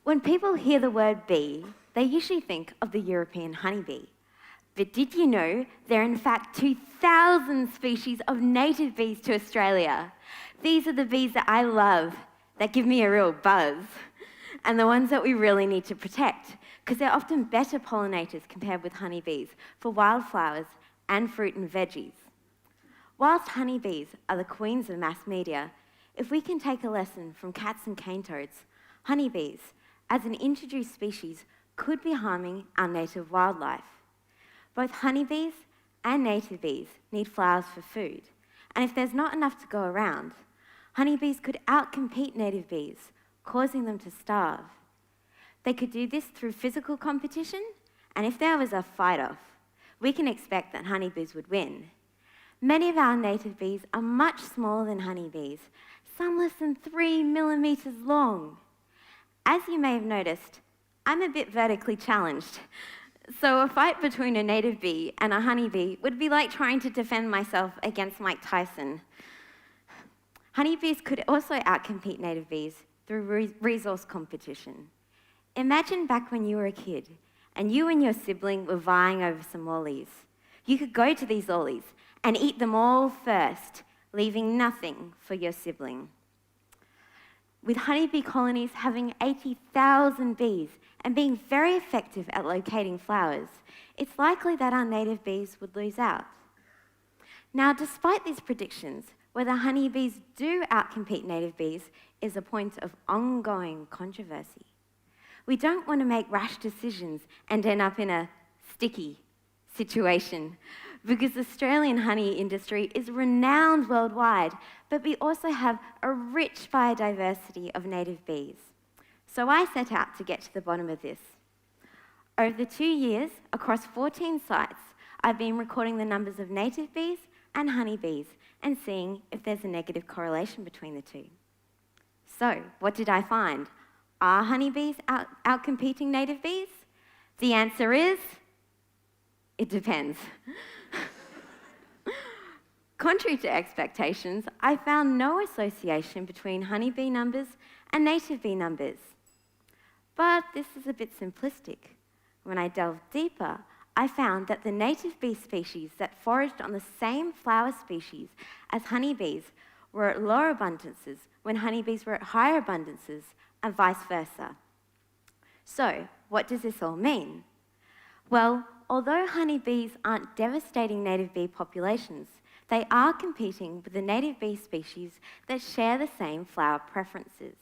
When people hear the word bee, they usually think of the European honeybee. But did you know there are in fact 2,000 species of native bees to Australia? These are the bees that I love, that give me a real buzz, and the ones that we really need to protect, because they're often better pollinators compared with honeybees for wildflowers and fruit and veggies. Whilst honeybees are the queens of mass media, if we can take a lesson from cats and cane toads, honeybees, as an introduced species, could be harming our native wildlife. Both honeybees and native bees need flowers for food, and if there's not enough to go around, honeybees could outcompete native bees, causing them to starve. They could do this through physical competition, and if there was a fight-off, we can expect that honeybees would win. Many of our native bees are much smaller than honeybees, some less than 3 millimeters long. As you may have noticed, I'm a bit vertically challenged. So a fight between a native bee and a honeybee would be like trying to defend myself against Mike Tyson. Honeybees could also outcompete native bees through resource competition. Imagine back when you were a kid and you and your sibling were vying over some lollies. You could go to these lollies and eat them all first, leaving nothing for your sibling. With honeybee colonies having 80,000 bees and being very effective at locating flowers, it's likely that our native bees would lose out. Now, despite these predictions, whether honeybees do outcompete native bees is a point of ongoing controversy. We don't want to make rash decisions and end up in a sticky situation, because the Australian honey industry is renowned worldwide, but we also have a rich biodiversity of native bees. So I set out to get to the bottom of this. Over the 2 years, across 14 sites, I've been recording the numbers of native bees and honeybees and seeing if there's a negative correlation between the two. So, what did I find? Are honeybees outcompeting native bees? The answer is, it depends. Contrary to expectations, I found no association between honeybee numbers and native bee numbers. But this is a bit simplistic. When I delved deeper, I found that the native bee species that foraged on the same flower species as honeybees were at lower abundances when honeybees were at higher abundances, and vice versa. So, what does this all mean? Well, although honeybees aren't devastating native bee populations, they are competing with the native bee species that share the same flower preferences.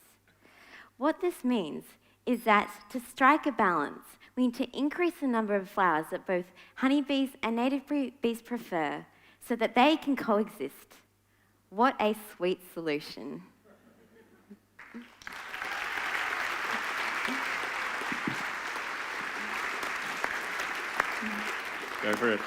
What this means is that to strike a balance, we need to increase the number of flowers that both honeybees and native bees prefer so that they can coexist. What a sweet solution. Go for it.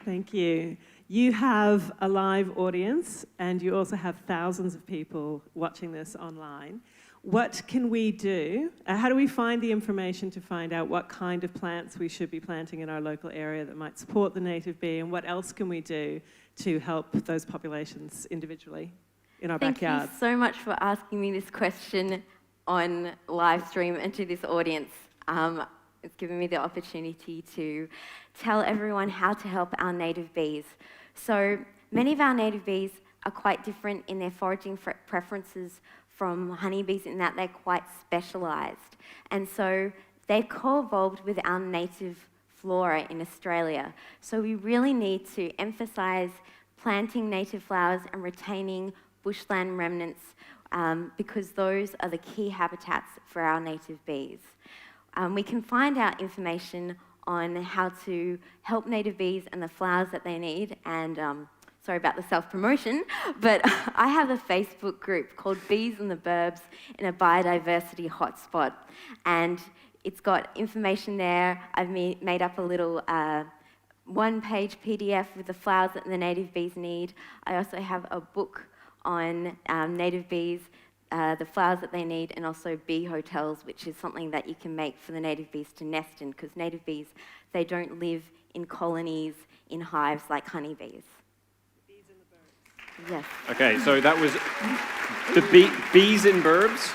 Thank you. You have a live audience and you also have thousands of people watching this online. What can we do? How do we find the information to find out what kind of plants we should be planting in our local area that might support the native bee, and what else can we do to help those populations individually in our backyards? Thank you so much for asking me this question on live stream and to this audience. It's given me the opportunity to tell everyone how to help our native bees. So many of our native bees are quite different in their foraging preferences from honeybees in that they're quite specialised. And so they've co-evolved with our native flora in Australia. So we really need to emphasise planting native flowers and retaining bushland remnants because those are the key habitats for our native bees. We can find out information on how to help native bees and the flowers that they need, and sorry about the self-promotion, but I have a Facebook group called Bees in the Burbs in a biodiversity hotspot, and it's got information there. I've made up a little one-page PDF with the flowers that the native bees need. I also have a book on native bees, the flowers that they need, and also bee hotels, which is something that you can make for the native bees to nest in, because native bees, they don't live in colonies, in hives like honeybees. Bees in the burbs. Yes. Okay, so that was the bees in burbs.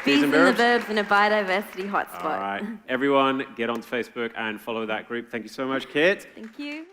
Bees and the birds. birds in a biodiversity hotspot. All right. Everyone, get onto Facebook and follow that group. Thank you so much, Kit. Thank you.